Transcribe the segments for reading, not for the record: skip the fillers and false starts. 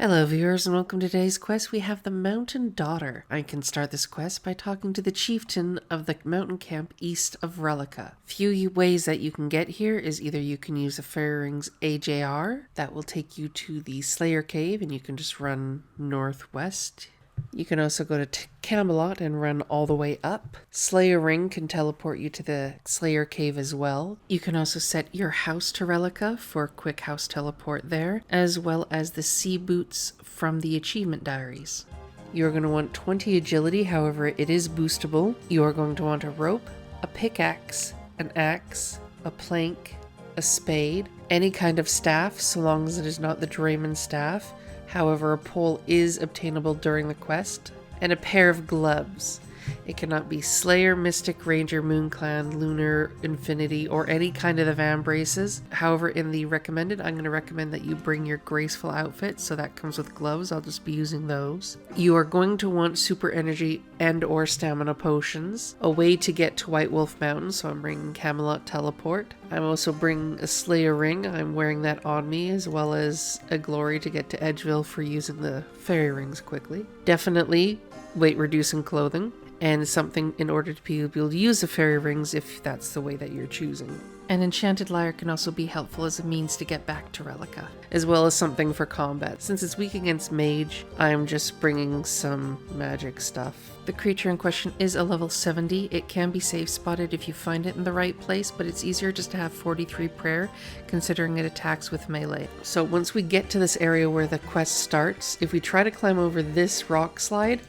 Hello viewers and welcome to today's quest. We have the Mountain Daughter. I can start this quest by talking to the chieftain of the mountain camp east of Relleka. Few ways that you can get here is either you can use a Fairy Rings AJR, that will take you to the Slayer Cave and you can just run northwest. You can also go to Camelot and run all the way up. Slayer Ring can teleport you to the Slayer Cave as well. You can also set your house to Relleka for a quick house teleport there, as well as the sea boots from the achievement diaries. You're going to want 20 agility, however it is boostable. You are going to want a rope, a pickaxe, an axe, a plank, a spade, any kind of staff so long as it is not the Dramen staff. However, a pole is obtainable during the quest, and a pair of gloves. It cannot be Slayer, Mystic, Ranger, Moonclan, Lunar, Infinity, or any kind of the Vambraces. However, in the recommended, I'm going to recommend that you bring your graceful outfit, so that comes with gloves. I'll just be using those. You are going to want super energy and or stamina potions. A way to get to White Wolf Mountain, so I'm bringing Camelot teleport. I'm also bringing a Slayer ring. I'm wearing that on me, as well as a glory to get to Edgeville for using the fairy rings quickly. Definitely weight reducing clothing, and something in order to be able to use the fairy rings if that's the way that you're choosing. An enchanted lyre can also be helpful as a means to get back to Relleka, as well as something for combat. Since it's weak against Mage, I'm just bringing some magic stuff. The creature in question is a level 70. It can be safe spotted if you find it in the right place, but it's easier just to have 43 prayer, considering it attacks with melee. So once we get to this area where the quest starts, if we try to climb over this rock slide,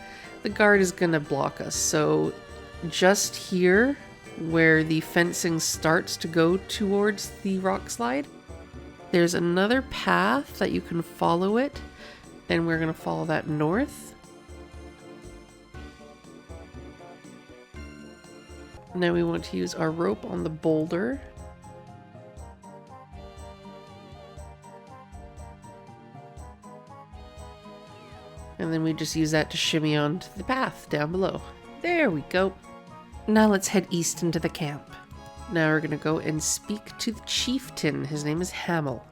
the guard is going to block us. So just here where the fencing starts to go towards the rock slide, there's another path that you can follow it, and we're going to follow that north. Now we want to use our rope on the boulder. And then we just use that to shimmy onto the path down below. There we go. Now let's head east into the camp. Now we're going to go and speak to the chieftain. His name is Hamel.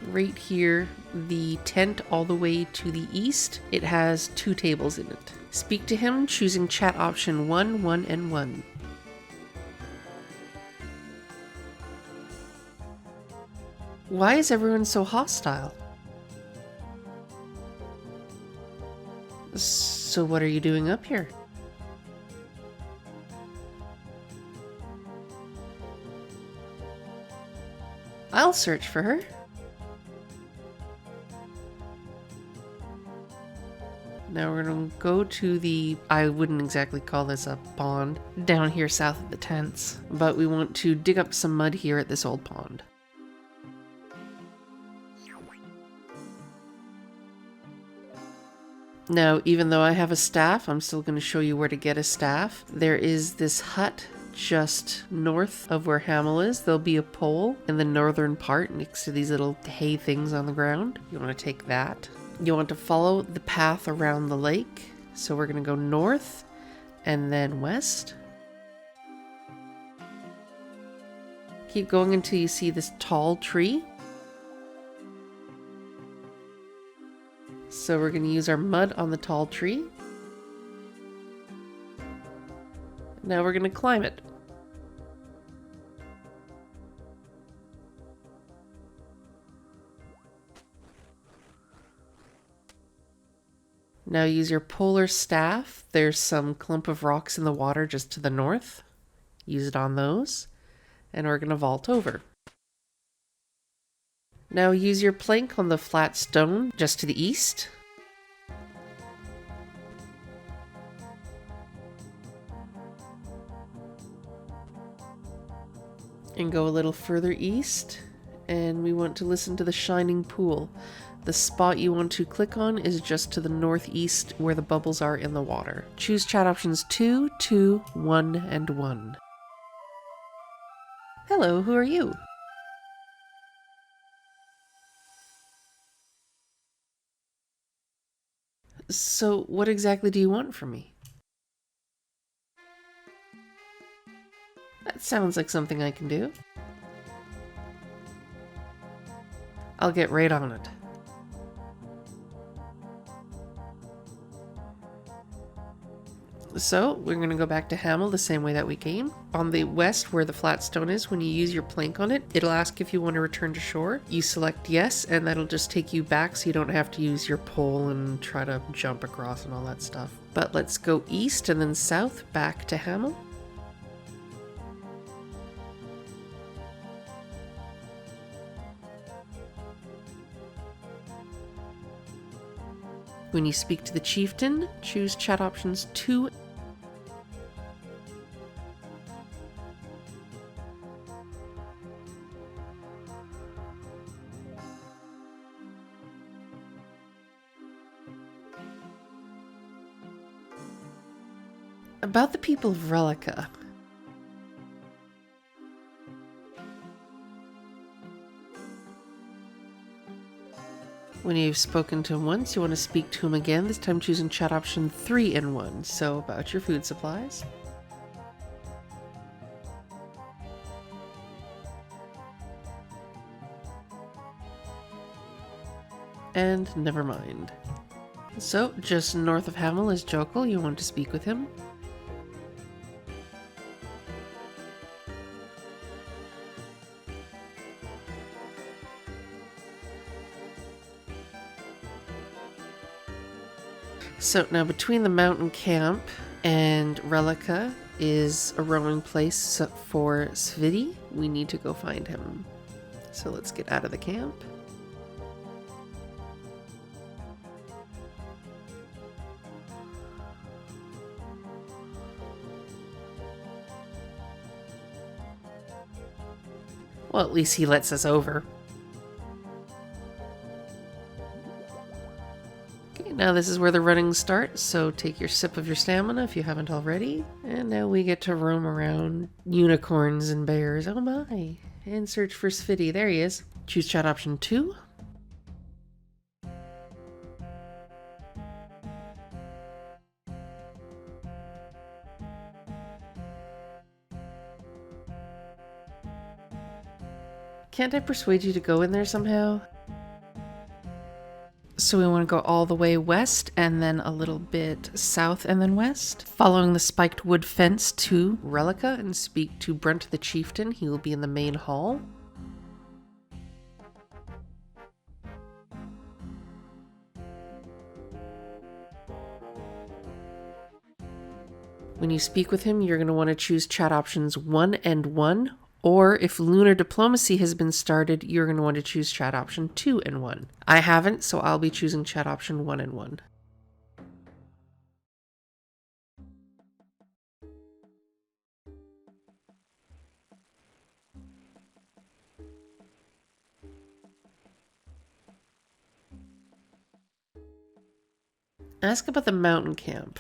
Right here, the tent all the way to the east, it has 2 tables in it. Speak to him, choosing chat option 1, 1, and 1. Why is everyone so hostile? So what are you doing up here? I'll search for her. Now we're going to go to the, I wouldn't exactly call this a pond, down here south of the tents, but we want to dig up some mud here at this old pond. Now, even though I have a staff, I'm still going to show you where to get a staff. There is this hut just north of where Hamel is. There'll be a pole in the northern part next to these little hay things on the ground. You want to take that. You want to follow the path around the lake. So we're going to go north and then west. Keep going until you see this tall tree. So we're going to use our mud on the tall tree. Now we're going to climb it. Now use your polar staff. There's some clump of rocks in the water just to the north. Use it on those. And we're going to vault over. Now use your plank on the flat stone just to the east. And go a little further east. And we want to listen to the shining pool. The spot you want to click on is just to the northeast where the bubbles are in the water. Choose chat options 2, 2, 1, and 1. Hello, who are you? So, what exactly do you want from me? That sounds like something I can do. I'll get right on it. So, we're going to go back to Hamel the same way that we came. On the west, where the flat stone is, when you use your plank on it, it'll ask if you want to return to shore. You select yes, and that'll just take you back so you don't have to use your pole and try to jump across and all that stuff. But let's go east and then south back to Hamel. When you speak to the chieftain, choose chat options 2. About the people of Relleka. When you've spoken to him once, you want to speak to him again, this time choosing chat option 3 in 1. So about your food supplies. And never mind. So, just north of Hamel is Jokul. You want to speak with him. So now between the mountain camp and Relleka is a roaming place for Svidi. We need to go find him. So let's get out of the camp. Well, at least he lets us over. Okay, now this is where the running starts, so take your sip of your stamina if you haven't already. And now we get to roam around unicorns and bears. Oh my. And search for Svidi. There he is. Choose chat option 2. Can't I persuade you to go in there somehow? So we want to go all the way west and then a little bit south and then west, following the spiked wood fence to Relleka and speak to Brunt the chieftain. He will be in the main hall. When you speak with him, you're going to want to choose chat options 1 and 1. Or if Lunar Diplomacy has been started, you're going to want to choose chat option 2 and 1. I haven't, so I'll be choosing chat option 1 and 1. Ask about the mountain camp.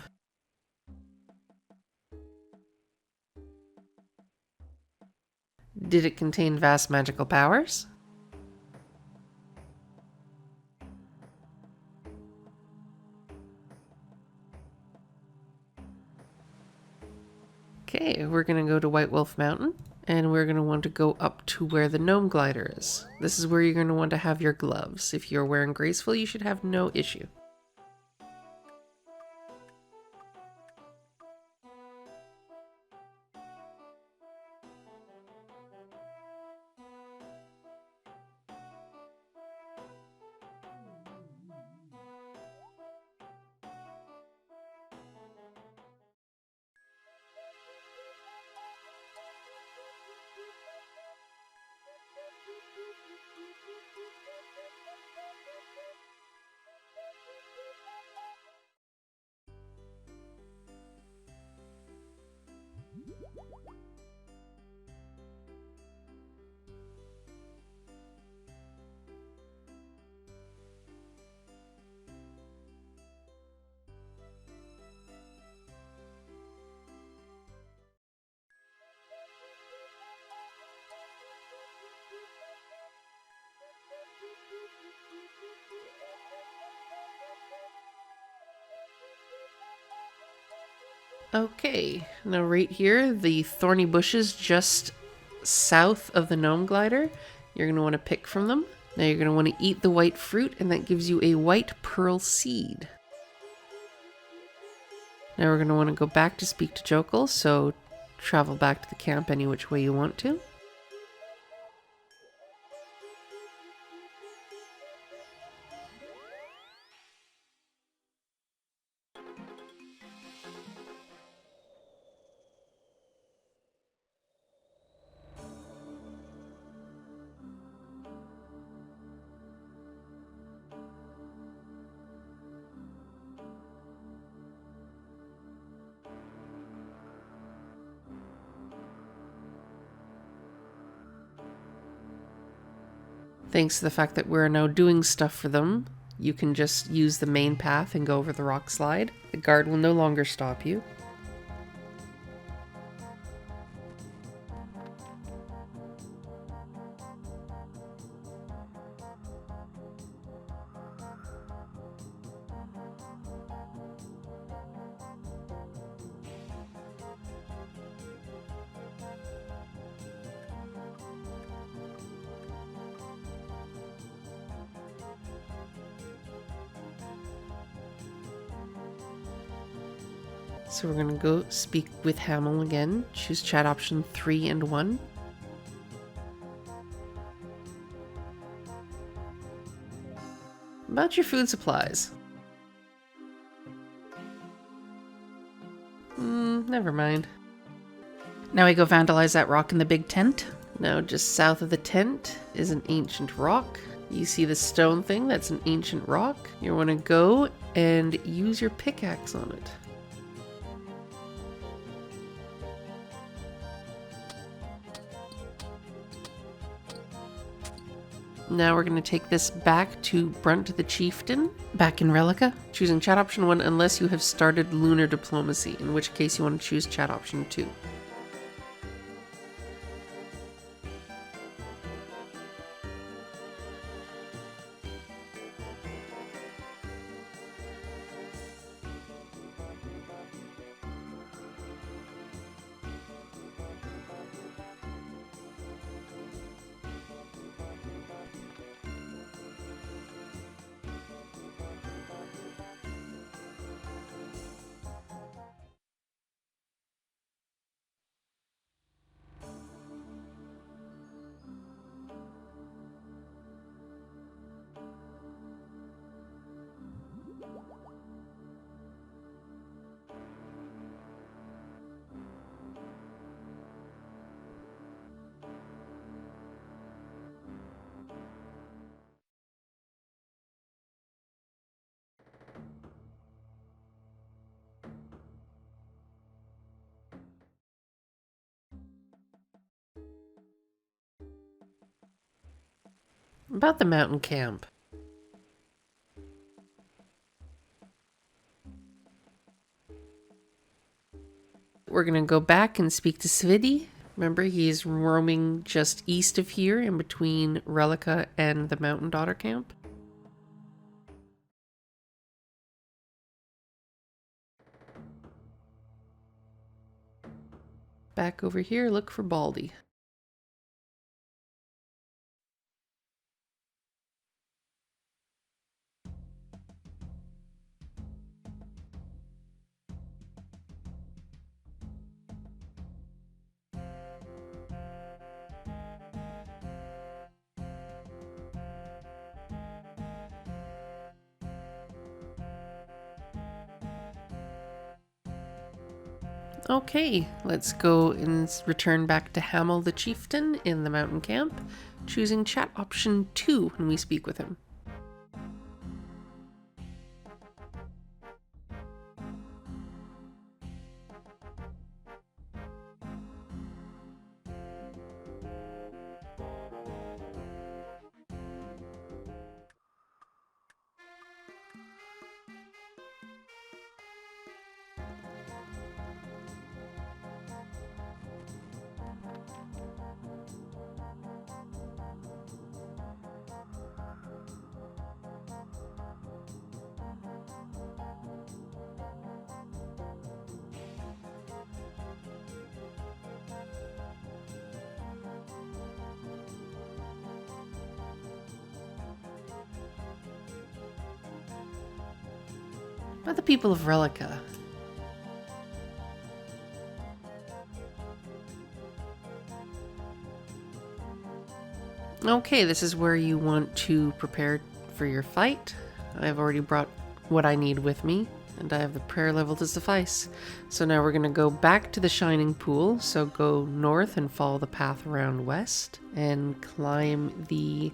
Did it contain vast magical powers? Okay, we're going to go to White Wolf Mountain, and we're going to want to go up to where the gnome glider is. This is where you're going to want to have your gloves. If you're wearing graceful, you should have no issue. Okay, now right here, the thorny bushes just south of the gnome glider, you're going to want to pick from them. Now you're going to want to eat the white fruit, and that gives you a white pearl seed. Now we're going to want to go back to speak to Jokul, so travel back to the camp any which way you want to. Thanks to the fact that we're now doing stuff for them, you can just use the main path and go over the rock slide. The guard will no longer stop you. So we're gonna go speak with Hamel again. Choose chat option 3 and 1. About your food supplies. Never mind. Now we go vandalize that rock in the big tent. Now just south of the tent is an ancient rock. You see the stone thing? That's an ancient rock. You want to go and use your pickaxe on it. Now we're going to take this back to Brunt the Chieftain, back in Relleka, choosing chat option 1 unless you have started Lunar Diplomacy, in which case you want to choose chat option 2. About the mountain camp. We're going to go back and speak to Svidi. Remember, he's roaming just east of here in between Relleka and the Mountain Daughter camp. Back over here, look for Baldy. Okay, let's go and return back to Hamel the Chieftain in the mountain camp, choosing chat option 2 when we speak with him. by the people of Relleka. Okay, this is where you want to prepare for your fight. I've already brought what I need with me, and I have the prayer level to suffice. So now we're going to go back to the shining pool. So go north and follow the path around west and climb the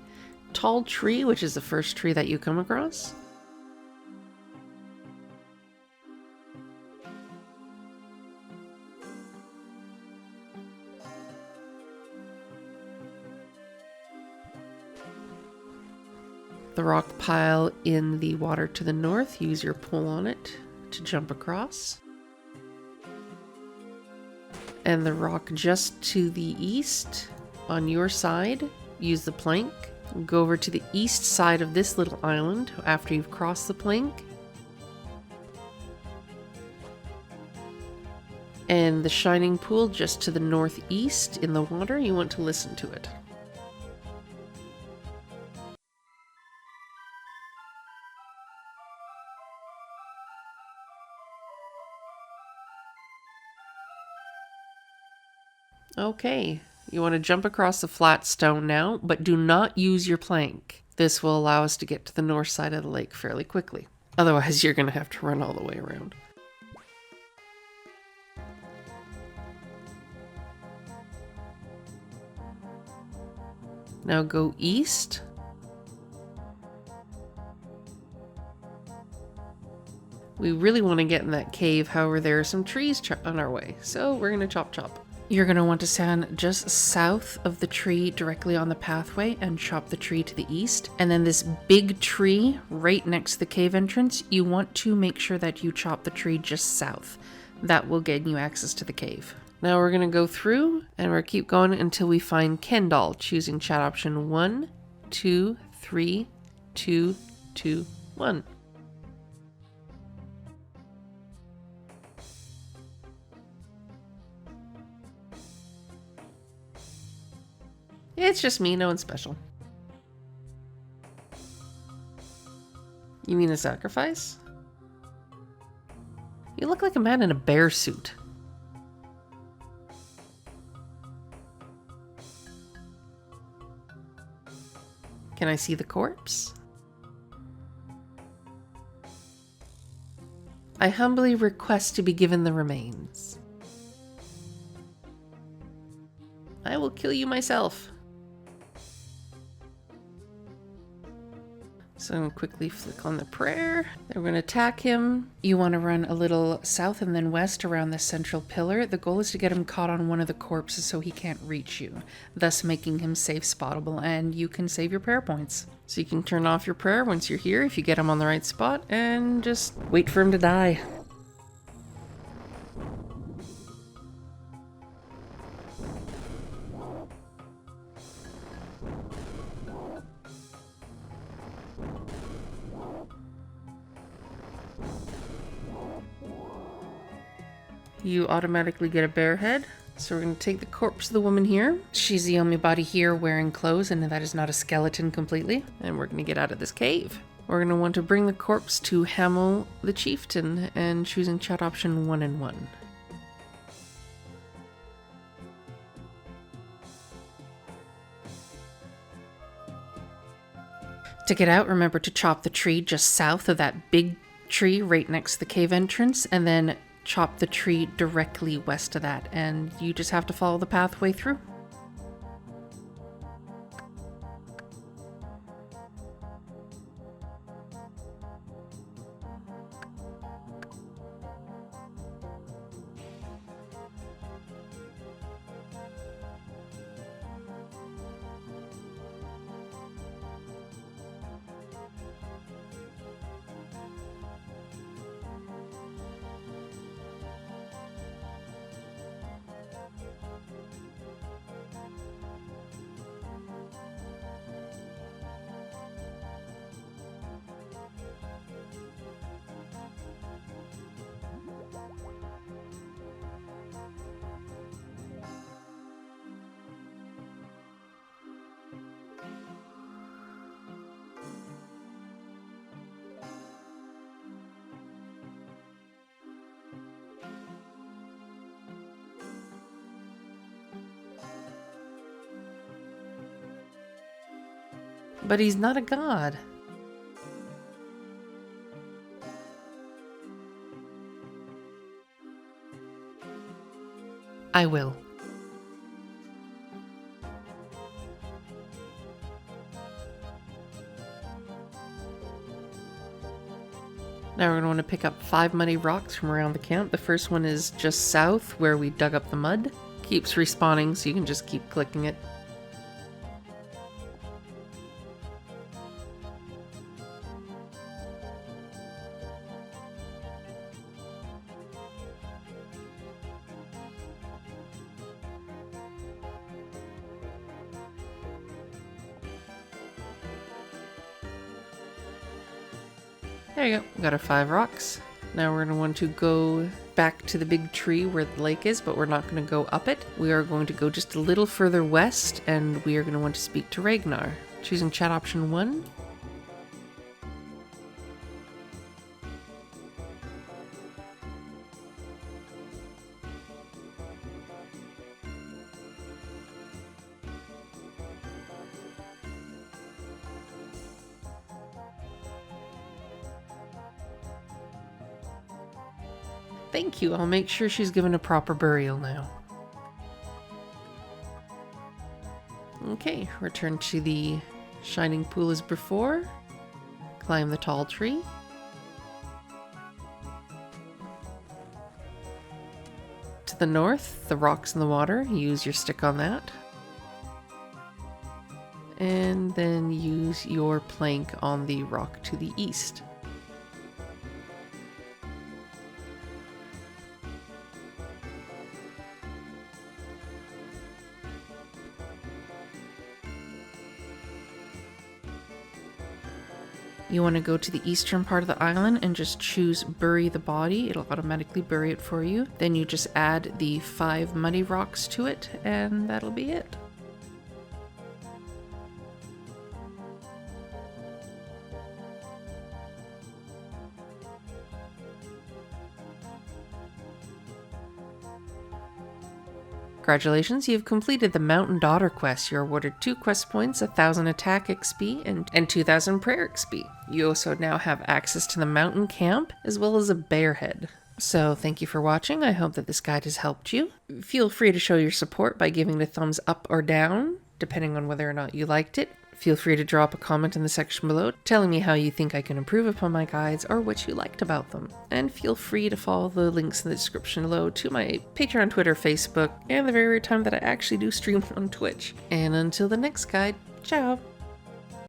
tall tree, which is the first tree that you come across. The rock pile in the water to the north, use your pull on it to jump across. And the rock just to the east, on your side, use the plank. Go over to the east side of this little island after you've crossed the plank. And the shining pool just to the northeast in the water, you want to listen to it. Okay, you want to jump across the flat stone now, but do not use your plank. This will allow us to get to the north side of the lake fairly quickly. Otherwise, you're going to have to run all the way around. Now go east. We really want to get in that cave, however, there are some trees on our way, so we're going to chop. You're going to want to stand just south of the tree directly on the pathway and chop the tree to the east. And then this big tree right next to the cave entrance, you want to make sure that you chop the tree just south. That will gain you access to the cave. Now we're going to go through and we'll keep going until we find Kendall, choosing chat option 1, 2, 3, 2, 2, 1. It's just me, no one special. You mean a sacrifice? You look like a man in a bear suit. Can I see the corpse? I humbly request to be given the remains. I will kill you myself. So I'm going to quickly flick on the prayer. Then we're going to attack him. You want to run a little south and then west around the central pillar. The goal is to get him caught on one of the corpses so he can't reach you, thus making him safe spottable, and you can save your prayer points. So you can turn off your prayer once you're here if you get him on the right spot, and just wait for him to die. You automatically get a Bearhead. So we're going to take the corpse of the woman here. She's the only body here wearing clothes, and that is not a skeleton completely. And we're going to get out of this cave. We're going to want to bring the corpse to Hamel the Chieftain and choosing chat option 1 and 1. To get out, remember to chop the tree just south of that big tree right next to the cave entrance, and then chop the tree directly west of that, and you just have to follow the pathway through. But he's not a god. I will. Now we're going to want to pick up 5 muddy rocks from around the camp. The first one is just south where we dug up the mud. Keeps respawning, so you can just keep clicking it. There you go, we got our 5 rocks. Now we're going to want to go back to the big tree where the lake is, but we're not going to go up it. We are going to go just a little further west, and we are going to want to speak to Ragnar. Choosing chat option 1. Thank you. I'll make sure she's given a proper burial now. Okay, return to the shining pool as before. Climb the tall tree. To the north, the rocks in the water. Use your stick on that. And then use your plank on the rock to the east. You want to go to the eastern part of the island and just choose bury the body. It'll automatically bury it for you. Then you just add the 5 muddy rocks to it, and that'll be it. Congratulations, you've completed the Mountain Daughter quest. You're awarded 2 quest points, 1000 attack XP, and 2000 prayer XP. You also now have access to the mountain camp, as well as a Bearhead. So thank you for watching. I hope that this guide has helped you. Feel free to show your support by giving it a thumbs up or down, depending on whether or not you liked it. Feel free to drop a comment in the section below telling me how you think I can improve upon my guides or what you liked about them. And feel free to follow the links in the description below to my Patreon, Twitter, Facebook, and the very rare time that I actually do stream on Twitch. And until the next guide, ciao!